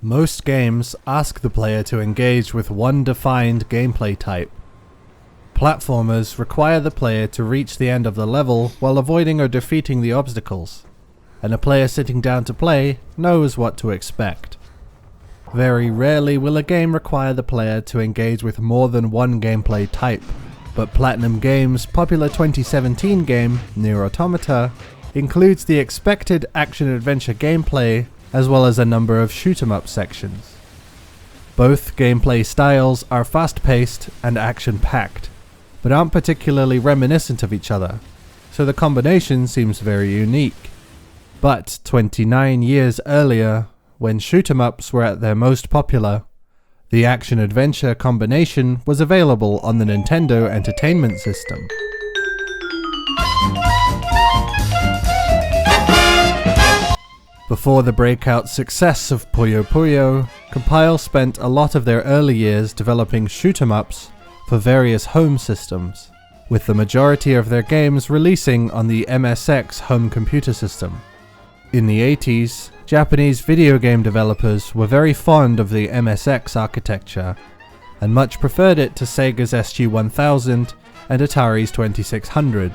Most games ask the player to engage with one defined gameplay type. Platformers require the player to reach the end of the level while avoiding or defeating the obstacles, and a player sitting down to play knows what to expect. Very rarely will a game require the player to engage with more than one gameplay type, but Platinum Games' popular 2017 game, Nier Automata, includes the expected action-adventure gameplay as well as a number of shoot-'em-up sections. Both gameplay styles are fast-paced and action-packed, but aren't particularly reminiscent of each other, so the combination seems very unique. But 29 years earlier, when shoot-'em-ups were at their most popular, the action-adventure combination was available on the Nintendo Entertainment System. Before the breakout success of Puyo Puyo, Compile spent a lot of their early years developing shoot-'em-ups for various home systems, with the majority of their games releasing on the MSX home computer system. In the 80s, Japanese video game developers were very fond of the MSX architecture, and much preferred it to Sega's SG-1000 and Atari's 2600.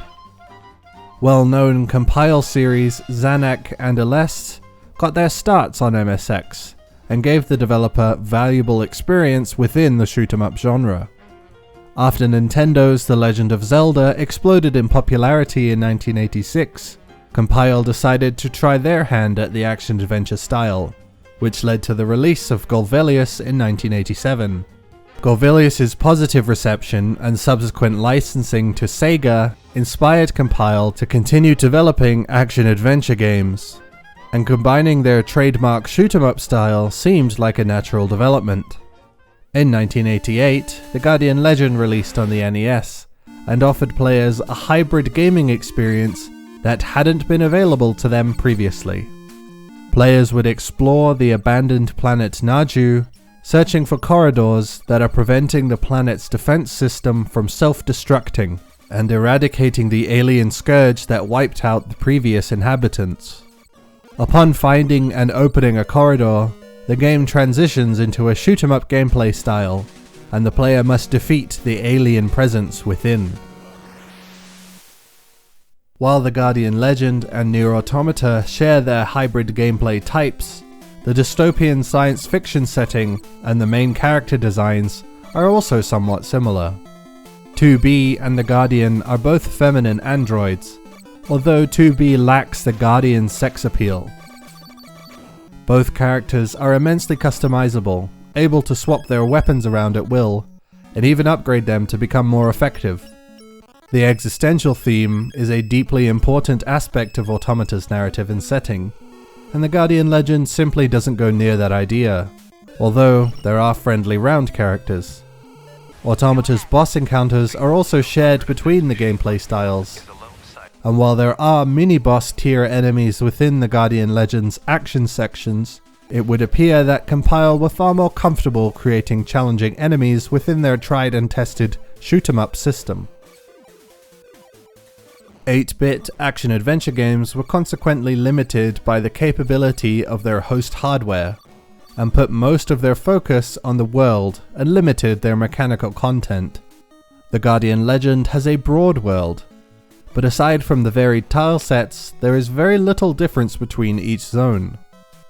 Well-known Compile series Zanak and Aleste got their starts on MSX, and gave the developer valuable experience within the shoot-'em-up genre. After Nintendo's The Legend of Zelda exploded in popularity in 1986, Compile decided to try their hand at the action-adventure style, which led to the release of Golvelius in 1987. Golvelius's positive reception and subsequent licensing to Sega inspired Compile to continue developing action-adventure games, and combining their trademark shoot-'em-up style seemed like a natural development. In 1988, The Guardian Legend released on the NES, and offered players a hybrid gaming experience that hadn't been available to them previously. Players would explore the abandoned planet Naju, searching for corridors that are preventing the planet's defense system from self-destructing, and eradicating the alien scourge that wiped out the previous inhabitants. Upon finding and opening a corridor, the game transitions into a shoot-'em-up gameplay style, and the player must defeat the alien presence within. While The Guardian Legend and Nier Automata share their hybrid gameplay types, the dystopian science fiction setting and the main character designs are also somewhat similar. 2B and the Guardian are both feminine androids, although 2B lacks the Guardian's sex appeal. Both characters are immensely customizable, able to swap their weapons around at will, and even upgrade them to become more effective. The existential theme is a deeply important aspect of Automata's narrative and setting, and the Guardian Legend simply doesn't go near that idea, although there are friendly round characters. Automata's boss encounters are also shared between the gameplay styles, and while there are mini-boss tier enemies within the Guardian Legend's action sections, it would appear that Compile were far more comfortable creating challenging enemies within their tried and tested shoot-'em-up system. 8-bit action-adventure games were consequently limited by the capability of their host hardware, and put most of their focus on the world and limited their mechanical content. The Guardian Legend has a broad world, but aside from the varied tile sets, there is very little difference between each zone.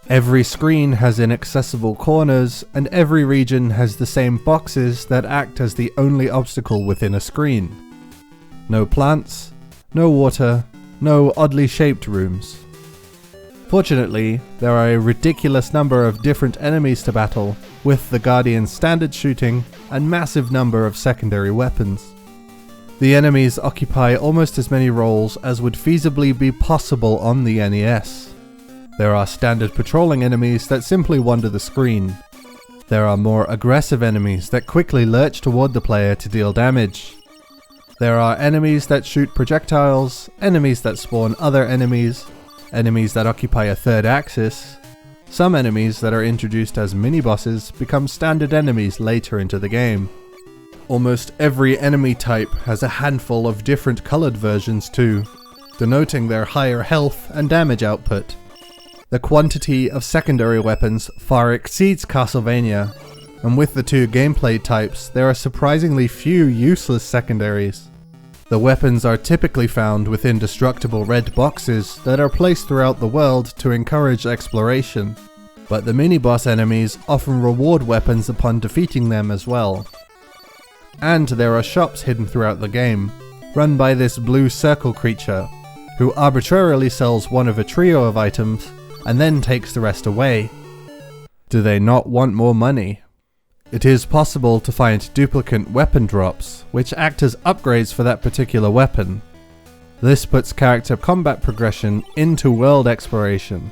Every screen has inaccessible corners, and every region has the same boxes that act as the only obstacle within a screen. No plants, no water, no oddly shaped rooms. Fortunately, there are a ridiculous number of different enemies to battle, with the Guardian's standard shooting and massive number of secondary weapons. The enemies occupy almost as many roles as would feasibly be possible on the NES. There are standard patrolling enemies that simply wander the screen. There are more aggressive enemies that quickly lurch toward the player to deal damage. There are enemies that shoot projectiles, enemies that spawn other enemies, enemies that occupy a third axis. Some enemies that are introduced as mini-bosses become standard enemies later into the game. Almost every enemy type has a handful of different colored versions too, denoting their higher health and damage output. The quantity of secondary weapons far exceeds Castlevania, and with the two gameplay types, there are surprisingly few useless secondaries. The weapons are typically found within destructible red boxes that are placed throughout the world to encourage exploration, but the mini-boss enemies often reward weapons upon defeating them as well. And there are shops hidden throughout the game, run by this blue circle creature, who arbitrarily sells one of a trio of items and then takes the rest away. Do they not want more money? It is possible to find duplicate weapon drops, which act as upgrades for that particular weapon. This puts character combat progression into world exploration,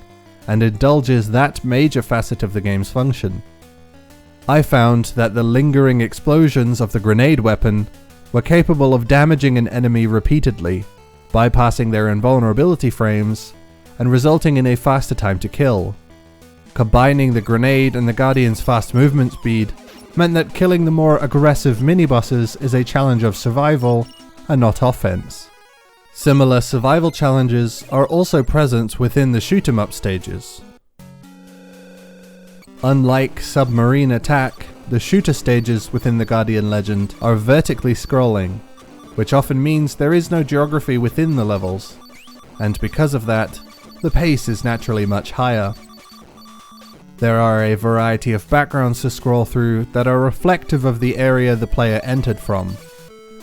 and indulges that major facet of the game's function. I found that the lingering explosions of the grenade weapon were capable of damaging an enemy repeatedly, bypassing their invulnerability frames, and resulting in a faster time to kill. Combining the grenade and the Guardian's fast movement speed meant that killing the more aggressive mini-bosses is a challenge of survival and not offense. Similar survival challenges are also present within the shoot-'em-up stages. Unlike Submarine Attack, the shooter stages within the Guardian Legend are vertically scrolling, which often means there is no geography within the levels, and because of that, the pace is naturally much higher. There are a variety of backgrounds to scroll through that are reflective of the area the player entered from,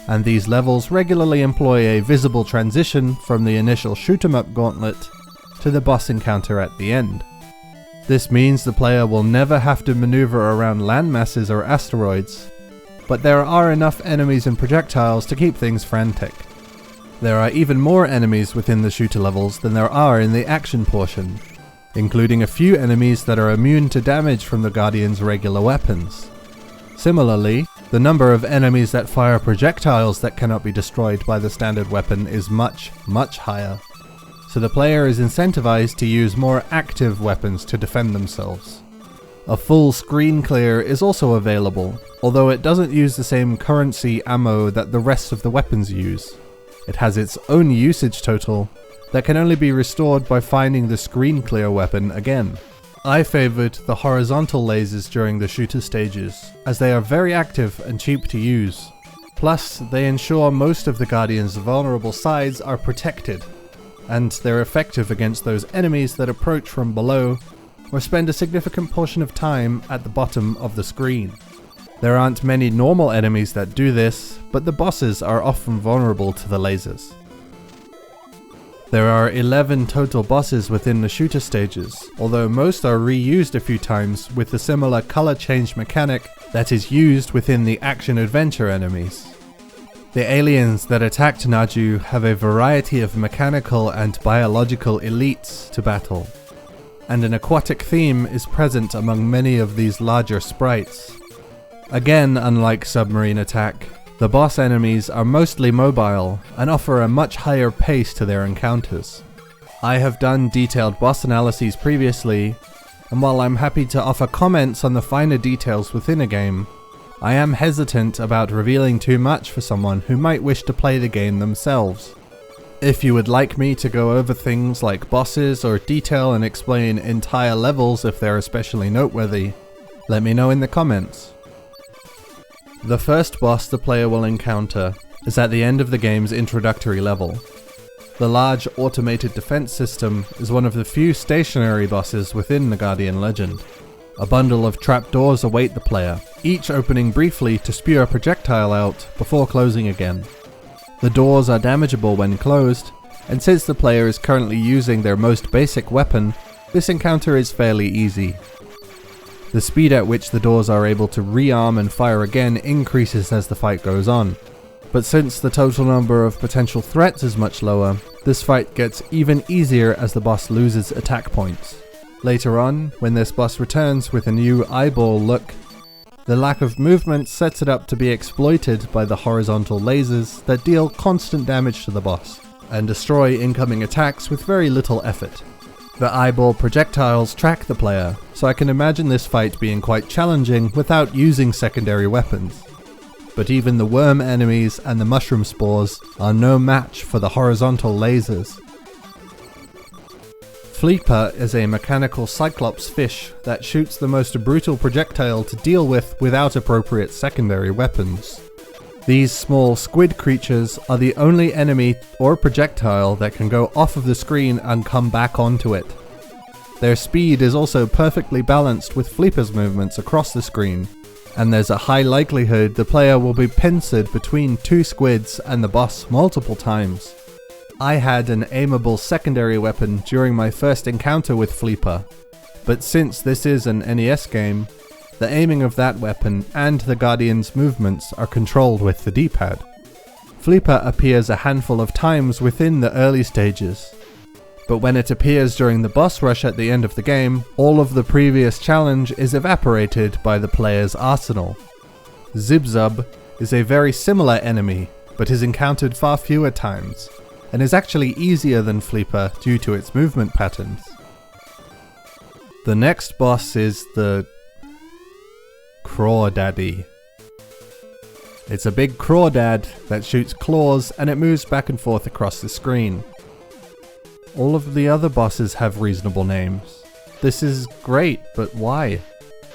and these levels regularly employ a visible transition from the initial shoot-'em-up gauntlet to the boss encounter at the end. This means the player will never have to maneuver around landmasses or asteroids, but there are enough enemies and projectiles to keep things frantic. There are even more enemies within the shooter levels than there are in the action portion, including a few enemies that are immune to damage from the Guardian's regular weapons. Similarly, the number of enemies that fire projectiles that cannot be destroyed by the standard weapon is much, much higher, so the player is incentivized to use more active weapons to defend themselves. A full screen clear is also available, although it doesn't use the same currency ammo that the rest of the weapons use. It has its own usage total that can only be restored by finding the screen clear weapon again. I favoured the horizontal lasers during the shooter stages, as they are very active and cheap to use. Plus, they ensure most of the Guardian's vulnerable sides are protected, and they're effective against those enemies that approach from below or spend a significant portion of time at the bottom of the screen. There aren't many normal enemies that do this, but the bosses are often vulnerable to the lasers. There are 11 total bosses within the shooter stages, although most are reused a few times with the similar color change mechanic that is used within the action-adventure enemies. The aliens that attacked Naju have a variety of mechanical and biological elites to battle, and an aquatic theme is present among many of these larger sprites. Again, unlike Submarine Attack, the boss enemies are mostly mobile and offer a much higher pace to their encounters. I have done detailed boss analyses previously, and while I'm happy to offer comments on the finer details within a game, I am hesitant about revealing too much for someone who might wish to play the game themselves. If you would like me to go over things like bosses or detail and explain entire levels if they're especially noteworthy, let me know in the comments. The first boss the player will encounter is at the end of the game's introductory level. The large automated defense system is one of the few stationary bosses within the Guardian Legend. A bundle of trapdoors await the player, each opening briefly to spew a projectile out before closing again. The doors are damageable when closed, and since the player is currently using their most basic weapon, this encounter is fairly easy. The speed at which the doors are able to rearm and fire again increases as the fight goes on, but since the total number of potential threats is much lower, this fight gets even easier as the boss loses attack points. Later on, when this boss returns with a new eyeball look, the lack of movement sets it up to be exploited by the horizontal lasers that deal constant damage to the boss, and destroy incoming attacks with very little effort. The eyeball projectiles track the player, so I can imagine this fight being quite challenging without using secondary weapons. But even the worm enemies and the mushroom spores are no match for the horizontal lasers. Fleepa is a mechanical cyclops fish that shoots the most brutal projectile to deal with without appropriate secondary weapons. These small squid creatures are the only enemy or projectile that can go off of the screen and come back onto it. Their speed is also perfectly balanced with Fleepa's movements across the screen, and there's a high likelihood the player will be pincered between two squids and the boss multiple times. I had an aimable secondary weapon during my first encounter with Fleepa, but since this is an NES game, the aiming of that weapon and the Guardian's movements are controlled with the D-pad. Fleepa appears a handful of times within the early stages, but when it appears during the boss rush at the end of the game, all of the previous challenge is evaporated by the player's arsenal. Zib-Zub is a very similar enemy, but is encountered far fewer times, and is actually easier than Fleepa due to its movement patterns. The next boss is the Crawdaddy. It's a big crawdad that shoots claws and it moves back and forth across the screen. All of the other bosses have reasonable names. This is great, but why?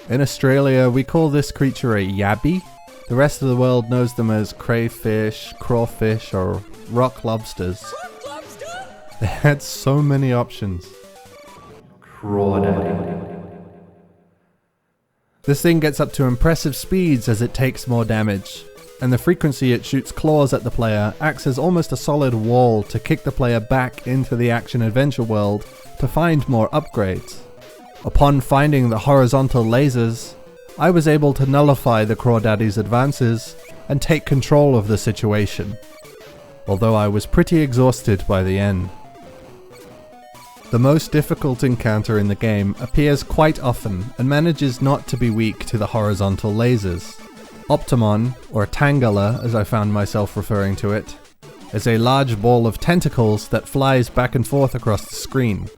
In Australia, we call this creature a yabby. The rest of the world knows them as crayfish, crawfish, or rock lobsters. They had so many options. Crawdaddy. This thing gets up to impressive speeds as it takes more damage, and the frequency it shoots claws at the player acts as almost a solid wall to kick the player back into the action-adventure world to find more upgrades. Upon finding the horizontal lasers, I was able to nullify the Crawdaddy's advances and take control of the situation, although I was pretty exhausted by the end. The most difficult encounter in the game appears quite often and manages not to be weak to the horizontal lasers. Optomon, or Tangela as I found myself referring to it, is a large ball of tentacles that flies back and forth across the screen.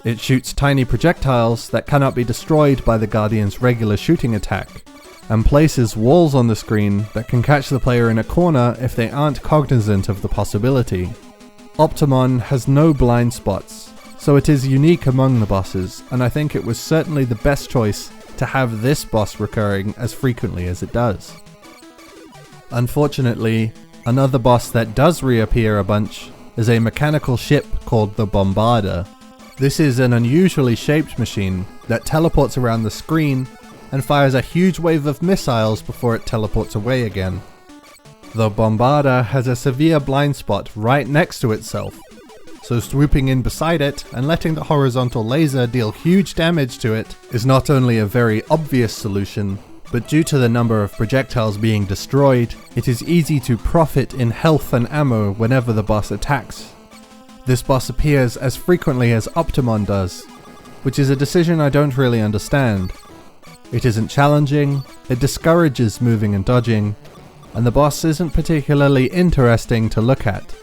It shoots tiny projectiles that cannot be destroyed by the Guardian's regular shooting attack, and places walls on the screen that can catch the player in a corner if they aren't cognizant of the possibility. Optomon has no blind spots, so it is unique among the bosses, and I think it was certainly the best choice to have this boss recurring as frequently as it does. Unfortunately, another boss that does reappear a bunch is a mechanical ship called the Bombarder. This is an unusually shaped machine that teleports around the screen and fires a huge wave of missiles before it teleports away again. The Bombarder has a severe blind spot right next to itself, so swooping in beside it and letting the horizontal laser deal huge damage to it is not only a very obvious solution, but due to the number of projectiles being destroyed, it is easy to profit in health and ammo whenever the boss attacks. This boss appears as frequently as Optomon does, which is a decision I don't really understand. It isn't challenging, it discourages moving and dodging, and the boss isn't particularly interesting to look at.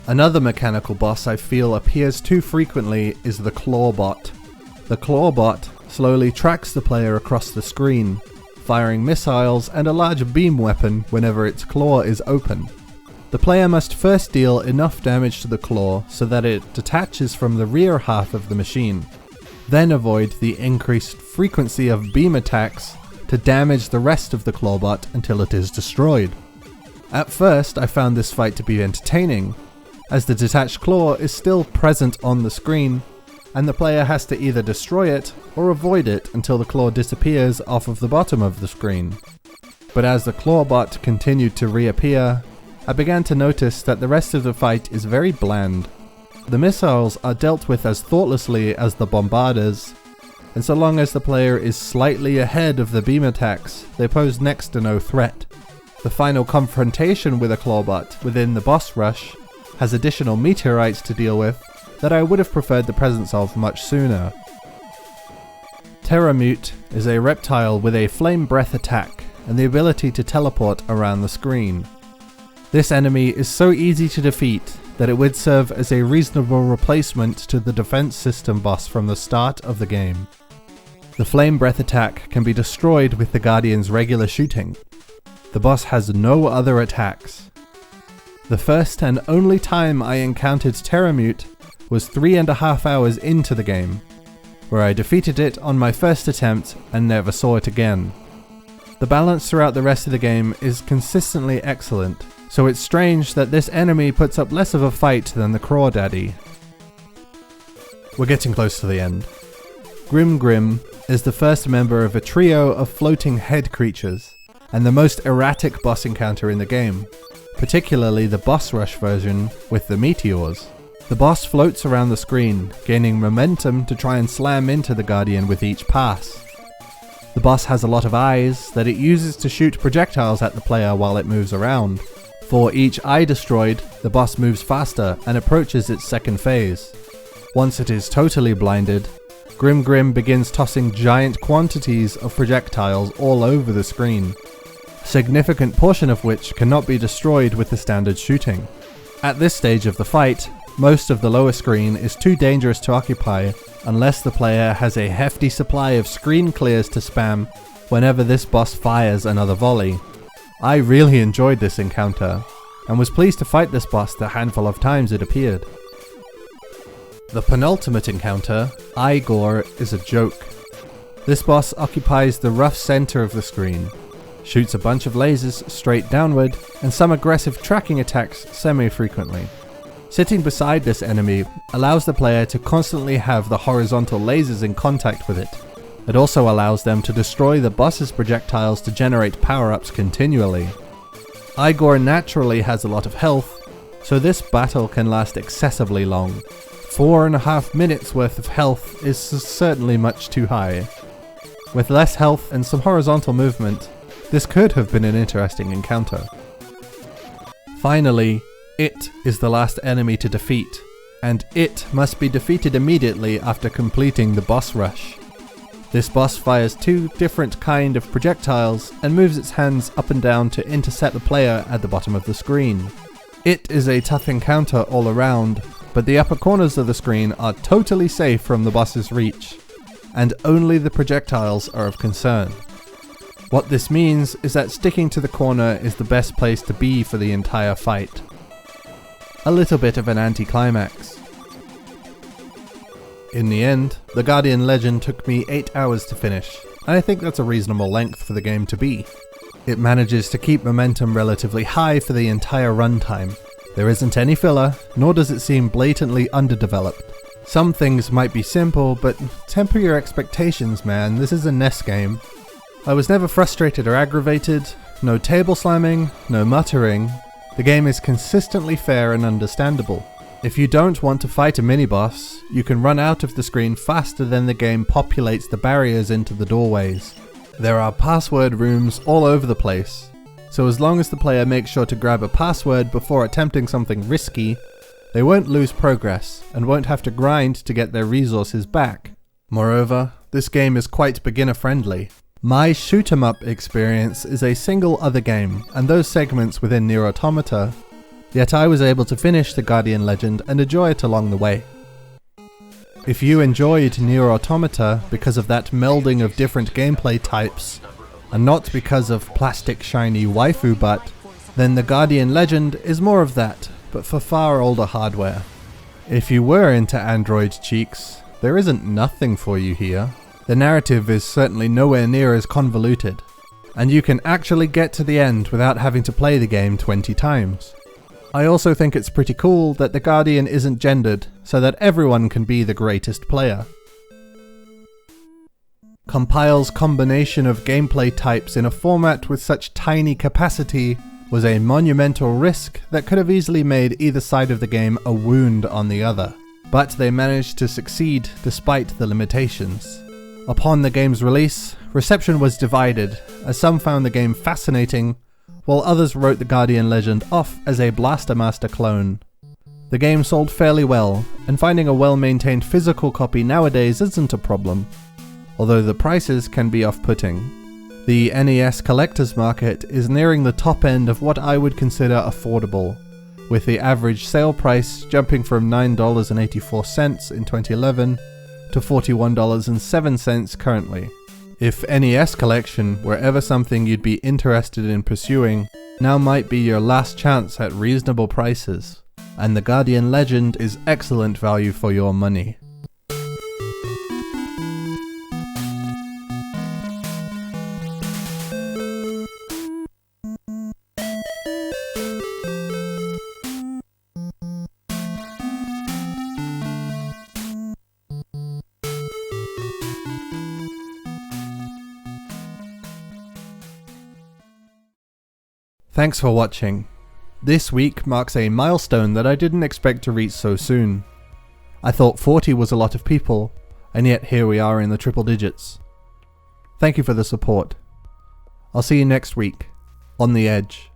Another mechanical boss I feel appears too frequently is the Clawbot. The Clawbot slowly tracks the player across the screen, firing missiles and a large beam weapon whenever its claw is open. The player must first deal enough damage to the claw so that it detaches from the rear half of the machine, then avoid the increased frequency of beam attacks to damage the rest of the Clawbot until it is destroyed. At first I found this fight to be entertaining, as the detached claw is still present on the screen, and the player has to either destroy it or avoid it until the claw disappears off of the bottom of the screen. But as the Clawbot continued to reappear, I began to notice that the rest of the fight is very bland. The missiles are dealt with as thoughtlessly as the Bombarders, and so long as the player is slightly ahead of the beam attacks, they pose next to no threat. The final confrontation with a Clawbot within the boss rush has additional meteorites to deal with that I would have preferred the presence of much sooner. Teramute is a reptile with a flame breath attack and the ability to teleport around the screen. This enemy is so easy to defeat that it would serve as a reasonable replacement to the defense system boss from the start of the game. The flame breath attack can be destroyed with the Guardian's regular shooting. The boss has no other attacks. The first and only time I encountered Teramute was 3.5 hours into the game, where I defeated it on my first attempt and never saw it again. The balance throughout the rest of the game is consistently excellent, so it's strange that this enemy puts up less of a fight than the Crawdaddy. We're getting close to the end. Grimgrin is the first member of a trio of floating head creatures, and the most erratic boss encounter in the game, particularly the boss rush version with the meteors. The boss floats around the screen, gaining momentum to try and slam into the Guardian with each pass. The boss has a lot of eyes that it uses to shoot projectiles at the player while it moves around. For each eye destroyed, the boss moves faster and approaches its second phase. Once it is totally blinded, Grimgrin begins tossing giant quantities of projectiles all over the screen, a significant portion of which cannot be destroyed with the standard shooting. At this stage of the fight, most of the lower screen is too dangerous to occupy unless the player has a hefty supply of screen clears to spam whenever this boss fires another volley. I really enjoyed this encounter, and was pleased to fight this boss the handful of times it appeared. The penultimate encounter, Eyegore, is a joke. This boss occupies the rough center of the screen, shoots a bunch of lasers straight downward, and some aggressive tracking attacks semi-frequently. Sitting beside this enemy allows the player to constantly have the horizontal lasers in contact with it. It also allows them to destroy the boss's projectiles to generate power-ups continually. Eyegore naturally has a lot of health, so this battle can last excessively long. 4.5 minutes worth of health is certainly much too high. With less health and some horizontal movement, this could have been an interesting encounter. Finally, it is the last enemy to defeat, and it must be defeated immediately after completing the boss rush. This boss fires 2 different kind of projectiles and moves its hands up and down to intercept the player at the bottom of the screen. It is a tough encounter all around, but the upper corners of the screen are totally safe from the boss's reach, and only the projectiles are of concern. What this means is that sticking to the corner is the best place to be for the entire fight. A little bit of an anticlimax. In the end, the Guardian Legend took me 8 hours to finish, and I think that's a reasonable length for the game to be. It manages to keep momentum relatively high for the entire runtime. There isn't any filler, nor does it seem blatantly underdeveloped. Some things might be simple, but temper your expectations, man, this is a NES game. I was never frustrated or aggravated, no table slamming, no muttering. The game is consistently fair and understandable. If you don't want to fight a mini-boss, you can run out of the screen faster than the game populates the barriers into the doorways. There are password rooms all over the place, so as long as the player makes sure to grab a password before attempting something risky, they won't lose progress and won't have to grind to get their resources back. Moreover, this game is quite beginner-friendly. My shoot-'em-up experience is a single other game, and those segments within Nier Automata, yet I was able to finish the Guardian Legend and enjoy it along the way. If you enjoyed Nier Automata because of that melding of different gameplay types, and not because of plastic shiny waifu butt, then the Guardian Legend is more of that, but for far older hardware. If you were into Android cheeks, there isn't nothing for you here. The narrative is certainly nowhere near as convoluted, and you can actually get to the end without having to play the game 20 times. I also think it's pretty cool that the Guardian isn't gendered, so that everyone can be the greatest player. Compile's combination of gameplay types in a format with such tiny capacity was a monumental risk that could have easily made either side of the game a wound on the other, but they managed to succeed despite the limitations. Upon the game's release, reception was divided, as some found the game fascinating, while others wrote the Guardian Legend off as a Blaster Master clone. The game sold fairly well, and finding a well-maintained physical copy nowadays isn't a problem, although the prices can be off-putting. The NES collector's market is nearing the top end of what I would consider affordable, with the average sale price jumping from $9.84 in 2011 to $41.07 currently. If NES collection were ever something you'd be interested in pursuing, now might be your last chance at reasonable prices. and the Guardian Legend is excellent value for your money. Thanks for watching. This week marks a milestone that I didn't expect to reach so soon. I thought 40 was a lot of people, and yet here we are in the triple digits. Thank you for the support. I'll see you next week, on the edge.